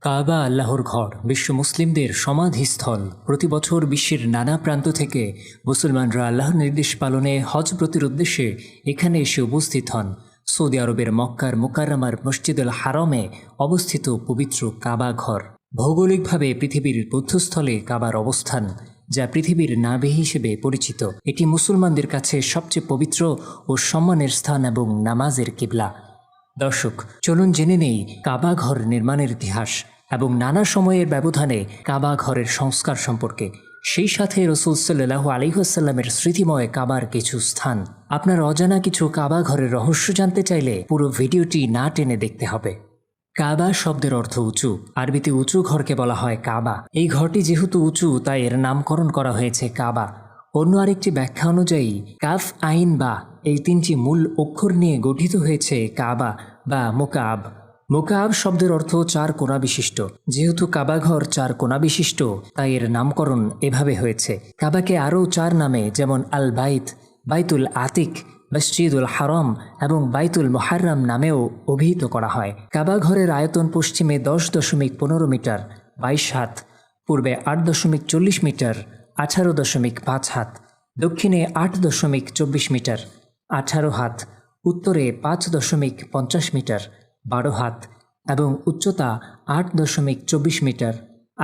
কাবা আল্লাহর ঘর বিশ্ব মুসলিমদের সমাধিস্থল। প্রতি বছর বিশ্বের নানা প্রান্ত থেকে মুসলমানরা আল্লাহর নির্দেশ পালনে হজ ব্রতের উদ্দেশ্যে এখানে এসে উপস্থিত হন। সৌদি আরবের মক্কার মুকাররমার মসজিদুল হারমে অবস্থিত পবিত্র কাবা ঘর। ভৌগোলিকভাবে পৃথিবীর মধ্যস্থলে কাবার অবস্থান, যা পৃথিবীর নাভি হিসেবে পরিচিত। এটি মুসলমানদের কাছে সবচেয়ে পবিত্র ও সম্মানের স্থান এবং নামাজের কিবলা। দর্শক, চলুন জেনে নেই কাবা ঘর নির্মাণের ইতিহাস এবং নানা সময়ের ব্যবধানে কাবা ঘরের সংস্কার সম্পর্কে। সেই সাথে রসুল সাল্লাল্লাহু আলাইহি ওয়াসাল্লামের স্মৃতিময় কাবার কিছু স্থান। আপনার অজানা কিছু কাবা ঘরের রহস্য জানতে চাইলে পুরো ভিডিওটি না টেনে দেখতে হবে। কাবা শব্দের অর্থ উঁচু। আরবিতে উঁচু ঘরকে বলা হয় কাবা। এই ঘরটি যেহেতু উঁচু, তাই এর নামকরণ করা হয়েছে কাবা। অন্য আরেকটি ব্যাখ্যা অনুযায়ী কাফ আইন বা এই তিনটি মূল অক্ষর নিয়ে গঠিত হয়েছে কাবা বা মোকাব। মোকাব শব্দের অর্থ চার কোণা বিশিষ্ট। যেহেতু কাবাঘর চার কোণা বিশিষ্ট, তাই এর নামকরণ এভাবে হয়েছে। কাবাকে আরও চার নামে, যেমন আল বাইত, বাইতুল আতিক, মসজিদুল হারম এবং বাইতুল মুহাররম নামেও অভিহিত করা হয়। কাবা ঘরের আয়তন পশ্চিমে 10.15 মিটার 22 হাত, পূর্বে 8.40 মিটার 18.5 হাত, দক্ষিণে 8.24 মিটার 18 হাত, উত্তরে 5.50 মিটার 12 হাত এবং উচ্চতা 8.24 মিটার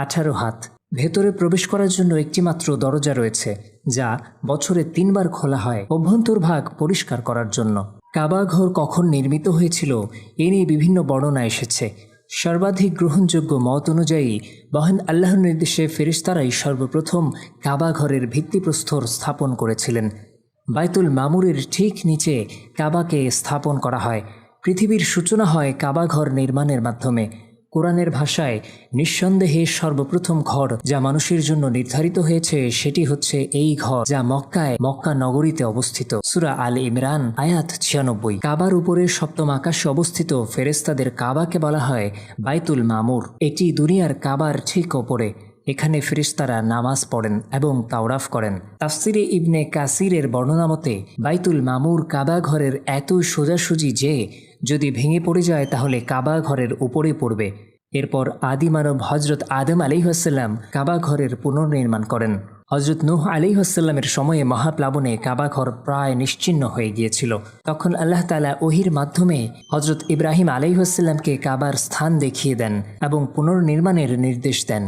18 হাত। ভেতরে প্রবেশ করার জন্য একটি মাত্র দরজা রয়েছে, যা বছরে 3 বার খোলা হয় অভ্যন্তরভাগ পরিষ্কার করার জন্য। কাবা ঘর কখন নির্মিত হয়েছিল এ নিয়ে বিভিন্ন বর্ণনা এসেছে। সর্বাধিক গ্রহণযোগ্য মত অনুযায়ী মহান আল্লাহর নির্দেশে ফেরেশতারাই সর্বপ্রথম কাবা ঘরের ভিত্তিপ্রস্তর স্থাপন করেছিলেন। বাইতুল মামুরের ঠিক নিচে কাবাকে স্থাপন করা হয়। পৃথিবীর সূচনা হয় কাবা ঘর নির্মাণের মাধ্যমে। কোরআনের ভাষায় নিঃসন্দেহে সর্বপ্রথম ঘর যা মানুষের জন্য নির্ধারিত হয়েছে সেটি হচ্ছে এই ঘর, যা মক্কা নগরীতে অবস্থিত। সূরা আল ইমরান আয়াত 96। কাবার উপরে সপ্তম আকাশে অবস্থিত ফেরেশতাদের কাবাকে বলা হয় বাইতুল মামুর। এটি দুনিয়ার কাবার ঠিক ওপরে। এখানে ফেরেশতারা নামাজ পড়েন এবং তাওরাফ করেন। তাফসিরে ইবনে কাসিরের বর্ণনা মতে বাইতুল মামুর কাবা ঘরের এত সোজাসুজি যে যদি ভেঙে পড়ে যায় তাহলে কাবা ঘরের উপরে পড়বে। এরপর আদি মানব হজরত আদম আলাইহিসসালাম কাবা ঘরের পুনর্নির্মাণ করেন। হজরত নূহ আলাইহিসসালামের সময়ে মহাপ্লাবনে কাবা ঘর প্রায় নিশ্চিহ্ন হয়ে গিয়েছিল। তখন আল্লাহ তাআলা ওহির মাধ্যমে হজরত ইব্রাহিম আলাইহিসসালামকে কাবার স্থান দেখিয়ে দেন এবং পুনর্নির্মাণের নির্দেশ দেন।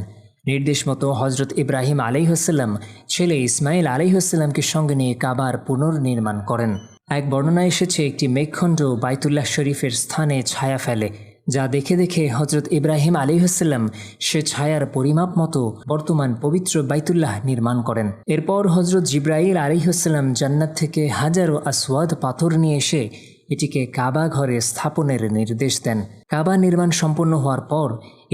নির্দেশ মতো হজরত ইব্রাহিম আলাইহিসসালাম ছেলে ইসমাইল আলাইহিসসালামকে সঙ্গে নিয়ে কাবার পুনর্নির্মাণ করেন। এক বর্ণনায় এসেছে একটি মেঘখণ্ড বাইতুল্লাহ শরীফের স্থানে ছায়া ফেলে, যা দেখে দেখে হজরত ইব্রাহিম আলাইহিসসালাম সে ছায়ার পরিমাপ মতো বর্তমান পবিত্র বাইতুল্লাহ নির্মাণ করেন। এরপর হজরত জিব্রাইল আলাইহিসসালাম জান্নাত থেকে হাজারো আসওয়াদ পাথর নিয়ে এসে এটিকে কাবা ঘরে স্থাপনের নির্দেশ দেন। কাবা নির্মাণ সম্পন্ন হওয়ার পর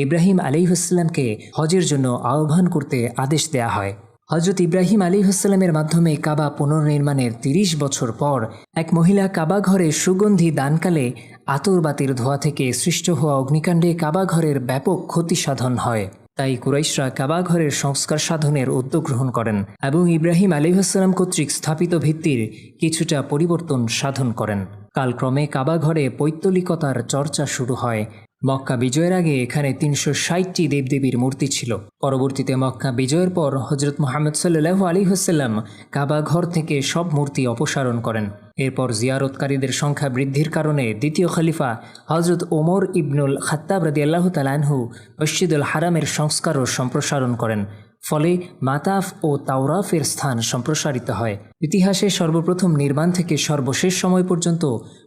ইব্রাহিম আলাইহিসসালামকে হজের জন্য আহ্বান করতে আদেশ দেয়া হয়। হজরত ইব্রাহিম আলাইহিসসালামের মাধ্যমে কাবা পুনর্নির্মাণের 30 বছর পর এক মহিলা কাবা ঘরে সুগন্ধি দানকালে আতরবাতির ধোঁয়া থেকে সৃষ্ট হওয়া অগ্নিকাণ্ডে কাবা ঘরের ব্যাপক ক্ষতি সাধন হয়। তাই কুরাইশরা কাবা ঘরের সংস্কার সাধনের উদ্যোগ গ্রহণ করেন এবং ইব্রাহিম আলাইহিসসালাম কর্তৃক স্থাপিত ভিত্তির কিছুটা পরিবর্তন সাধন করেন। কালক্রমে কাবা ঘরে পৌত্তলিকতার চর্চা শুরু হয়। মক্কা বিজয়ের আগে এখানে 360টি দেবদেবীর মূর্তি ছিল। পরবর্তীতে মক্কা বিজয়ের পর হজরত মুহাম্মদ সাল্লাল্লাহু আলাইহি ওয়াসাল্লাম কাবা ঘর থেকে সব মূর্তি অপসারণ করেন। এরপর জিয়ারতকারীদের সংখ্যা বৃদ্ধির কারণে দ্বিতীয় খলিফা হজরত ওমর ইবনুল খাত্তাব রাদিয়াল্লাহু তাআলা আনহু মসজিদুল হারামের সংস্কার ও সম্প্রসারণ করেন। ফলে মাতাফ ও তাওরাফের স্থান সম্প্রসারিত হয়। ইতিহাসে সর্বপ্রথম নির্মাণ থেকে সর্বশেষ সময় পর্যন্ত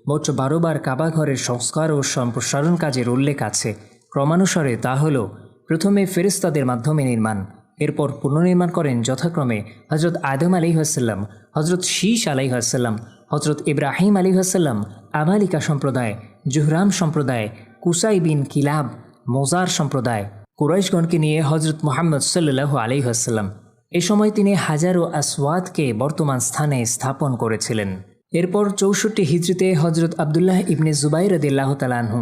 মোট 12 বার কাবা ঘরের সংস্কার ও সম্প্রসারণ কাজের উল্লেখ আছে। ক্রমানুসারে তা হল: প্রথমে ফেরেশতাদের মাধ্যমে নির্মাণ, এরপর পুনর্নির্মাণ করেন যথাক্রমে হজরত আদম আলাইহিসসালাম, হজরত শীশ আলাইহিসসালাম, হজরত ইব্রাহিম আলাইহিসসালাম, আমালিকা সম্প্রদায়, জুহরাম সম্প্রদায়, কুসাই বিন কিলাব, মোজার সম্প্রদায়, কুরাইশগণকে নিয়ে হজরত মুহাম্মদ সাল্লাল্লাহু আলাইহি ওয়াসাল্লাম। এ সময় তিনি হাজারো আসওয়াদকে বর্তমান স্থানে স্থাপন করেছিলেন। এরপর 64 হিজরিতে হজরত আবদুল্লাহ ইবনে জুবাইর রাদিয়াল্লাহু তাআলা আনহু,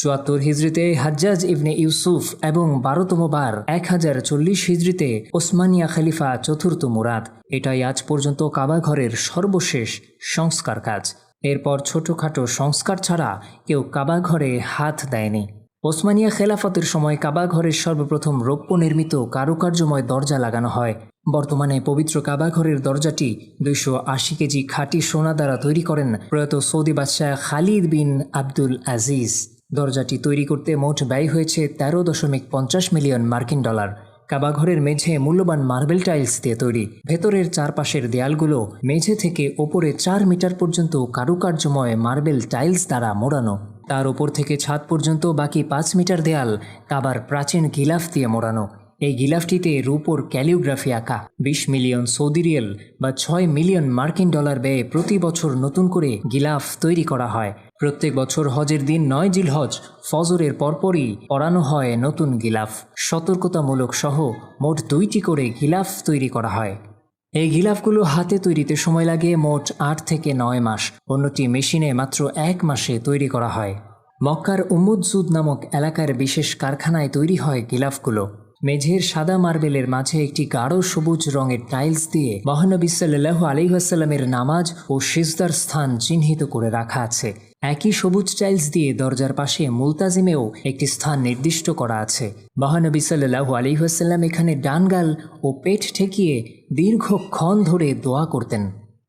74 হিজরিতে হাজ্জাজ ইবনে ইউসুফ এবং 12তম বার 1040 হিজরিতে ওসমানিয়া খলিফা চতুর্থ মুরাদ। এটাই আজ পর্যন্ত কাবা ঘরের সর্বশেষ সংস্কার কাজ। এরপর ছোটখাটো সংস্কার ছাড়া কেউ কাবা ঘরে হাত দেয়নি। ওসমানিয়া খেলাফতের সময় কাবা ঘরের সর্বপ্রথম রৌপ্য নির্মিত কারুকার্যময় দরজা লাগানো হয়। বর্তমানে পবিত্র কাবা ঘরের দরজাটি 280 কেজি খাঁটি সোনা দ্বারা তৈরি করেন প্রয়াত সৌদি বাদশাহ খালিদ বিন আব্দুল আজিজ। দরজাটি তৈরি করতে মোট ব্যয় হয়েছে 13.50 মিলিয়ন মার্কিন ডলার। কাবাঘরের মেঝে মূল্যবান মার্বেল টাইলস দিয়ে তৈরি। ভেতরের চারপাশের দেয়ালগুলো মেঝে থেকে ওপরে 4 মিটার পর্যন্ত কারুকার্যময় মার্বেল টাইলস দ্বারা মোড়ানো। তার ওপর থেকে ছাদ পর্যন্ত বাকি 5 মিটার দেয়াল কাবার প্রাচীন গিলাফ দিয়ে মোড়ানো। এই গিলাফটিতে রূপোর ক্যালিওগ্রাফি আঁকা। 20 মিলিয়ন সৌদি রিয়াল বা 6 মিলিয়ন মার্কিন ডলার ব্যয়ে প্রতি বছর নতুন করে গিলাফ তৈরি করা হয়। প্রত্যেক বছর হজের দিন 9 জিলহজ ফজরের পরপরই পরানো হয় নতুন গিলাফ। সতর্কতামূলক সহ মোট 2টি করে গিলাফ তৈরি করা হয়। এই গিলাফগুলো হাতে তৈরিতে সময় লাগে মোট 8 থেকে 9 মাস। অন্যটি মেশিনে মাত্র 1 মাসে তৈরি করা হয়। মক্কার উম্মুদজুদ নামক এলাকার বিশেষ কারখানায় তৈরি হয় গিলাফগুলো। মেঝের সাদা মার্বেলের মাঝে একটি গাঢ় সবুজ রঙের টাইলস দিয়ে মহানবী সাল্লাল্লাহু আলাইহি ওয়াসাল্লামের নামাজ ও সিজদার স্থান চিহ্নিত করে রাখা আছে। একই সবুজ টাইলস দিয়ে দরজার পাশে মুলতাজিমেও একটি স্থান নির্দিষ্ট করা আছে। মহানবী সাল্লাল্লাহু আলাইহি ওয়াসাল্লাম এখানে ডানগাল ও পেট ঠেকিয়ে দীর্ঘক্ষণ ধরে দোয়া করতেন।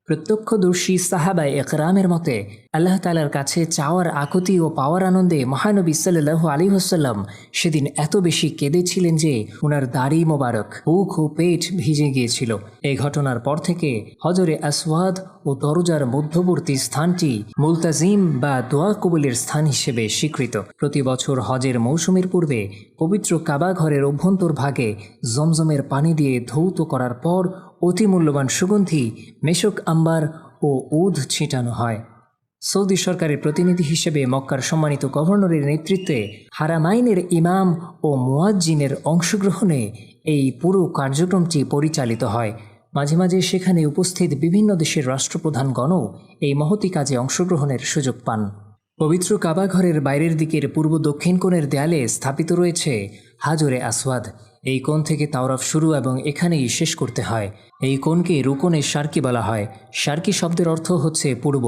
প্রত্যক্ষদর্শী সাহাবায়ে একরামের মতে আল্লাহ তাআলার কাছে চাওয়ার আকুতি ও পাওয়ার আনন্দে মহানবী সাল্লাল্লাহু আলাইহি ওয়াসাল্লাম সেদিন এত বেশি কেঁদেছিলেন যে ওনার দাড়ি মোবারক, বুক ও পেট ভিজে গিয়েছিল। এই ঘটনার পর থেকে হজরে আসওয়াদ ও দরজার মধ্যবর্তী স্থানটি মুলতাজিম বা দোয়া কবুলের স্থান হিসেবে স্বীকৃত। প্রতি বছর হজের মৌসুমের পূর্বে পবিত্র কাবা ঘরের অভ্যন্তর ভাগে জমজমের পানি দিয়ে ধৌত করার পর অতি মূল্যবান সুগন্ধি মেশক আম্বার ও উদ ছিটানো হয়। সৌদি সরকারের প্রতিনিধি হিসেবে মক্কার সম্মানিত গভর্নরের নেতৃত্বে হারামাইনের ইমাম ও মুয়াজ্জিনের অংশগ্রহণে এই পুরো কার্যক্রমটি পরিচালিত হয়। মাঝে মাঝে সেখানে উপস্থিত বিভিন্ন দেশের রাষ্ট্রপ্রধানগণও এই মহতী কাজে অংশগ্রহণের সুযোগ পান। পবিত্র কাবা ঘরের বাইরের দিকের পূর্ব দক্ষিণ কোণের দেয়ালে স্থাপিত রয়েছে হাজরে আসওয়াদ। এই কোণ থেকে তাওরাফ শুরু এবং এখানেই শেষ করতে হয়। এই কোণকে রুকনে শারকি বলা হয়। শারকি শব্দের অর্থ হচ্ছে পূর্ব।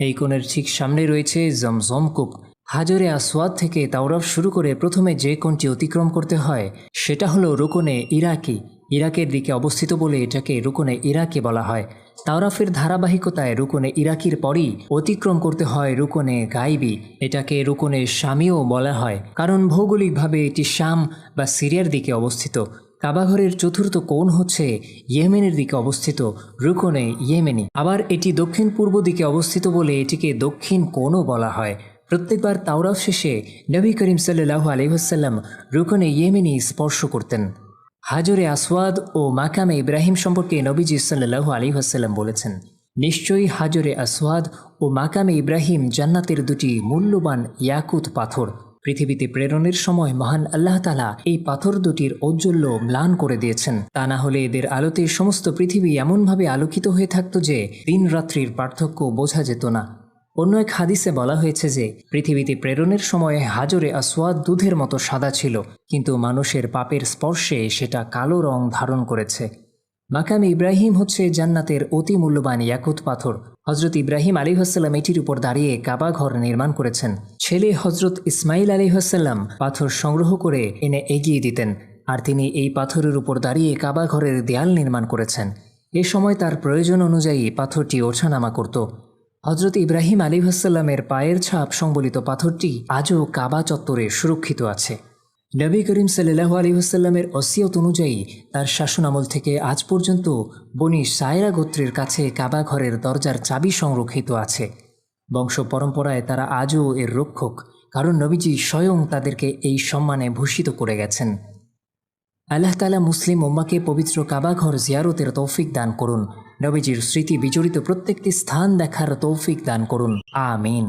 এই কোণের ঠিক সামনে রয়েছে জমজম কূপ। হাজরে আসওয়াদ থেকে তাওরাফ শুরু করে প্রথমে যে কোণটি অতিক্রম করতে হয় সেটা হলো রুকনে ইরাকি। ইরাকের দিকে অবস্থিত বলে এটাকে রুকনে ইরাকি বলা হয়। তাওরাফের ধারাবাহিকতায় রুকনে ইরাকির পরই অতিক্রম করতে হয় রুকনে গাইবি। এটাকে রুকনে শামিও বলা হয় কারণ ভৌগোলিকভাবে এটি শাম বা সিরিয়ার দিকে অবস্থিত। কাবাঘরের চতুর্থ কোণ হচ্ছে ইয়েমেনের দিকে অবস্থিত রুকনে ইয়েমেনি। আবার এটি দক্ষিণ পূর্ব দিকে অবস্থিত বলে এটিকে দক্ষিণ কোণও বলা হয়। প্রত্যেকবার তাওরাফ শেষে নবী করিম সাল্লাল্লাহু আলাইহি ওয়াসাল্লাম রুকনে ইয়েমেনি স্পর্শ করতেন। হাজরে আসওয়াদ ও মাকামে ইব্রাহিম সম্পর্কে নবীজি সাল্লাল্লাহু আলাইহি ওয়াসাল্লাম বলেছেন, নিশ্চয়ই হাজরে আসওয়াদ ও মাকামে ইব্রাহিম জান্নাতের দুটি মূল্যবান ইয়াকুত পাথর। পৃথিবীতে প্রেরণের সময় মহান আল্লাহ তাআলা এই পাথর দুটির ঔজ্জ্বল্য ম্লান করে দিয়েছেন। তা না হলে এদের আলোতে সমস্ত পৃথিবী এমনভাবে আলোকিত হয়ে থাকত যে দিন রাত্রির পার্থক্য বোঝা যেত না। অন্য এক হাদিসে বলা হয়েছে যে পৃথিবীতে প্রেরণের সময় হাজরে আসওয়াদ দুধের মতো সাদা ছিল, কিন্তু মানুষের পাপের স্পর্শে সেটা কালো রং ধারণ করেছে। মাকামে ইব্রাহিম হচ্ছে জান্নাতের অতি মূল্যবান ইয়াকুত পাথর। হজরত ইব্রাহিম আলাইহিসসালাম এটির উপর দাঁড়িয়ে কাবা ঘর নির্মাণ করেছেন। ছেলে হজরত ইসমাইল আলাইহিসসালাম পাথর সংগ্রহ করে এনে এগিয়ে দিতেন, আর তিনি এই পাথরের উপর দাঁড়িয়ে কাবা ঘরের দেয়াল নির্মাণ করেছেন। এ সময় তার প্রয়োজন অনুযায়ী পাথরটি ওঠানামা করত। হজরত ইব্রাহিম আলাইহিসসালামের পায়ের ছাপ সংবলিত পাথরটি আজও কাবা চত্বরে সুরক্ষিত আছে। নবী করিম সাল্লাল্লাহু আলাইহি ওয়াসাল্লামের ওসিয়ত অনুযায়ী তার শাসনামল থেকে আজ পর্যন্ত বনি সায়রা গোত্রের কাছে কাবা ঘরের দরজার চাবি সংরক্ষিত আছে। বংশ পরম্পরায় তারা আজও এর রক্ষক, কারণ নবীজি স্বয়ং তাদেরকে এই সম্মানে ভূষিত করে গেছেন। আল্লাহ তাআলা মুসলিম উম্মাকে পবিত্র কাবা ঘর জিয়ারতের তৌফিক দান করুন। নবীজির স্মৃতি বিজড়িত প্রত্যেকটি স্থান দেখার তৌফিক দান করুন। আমিন।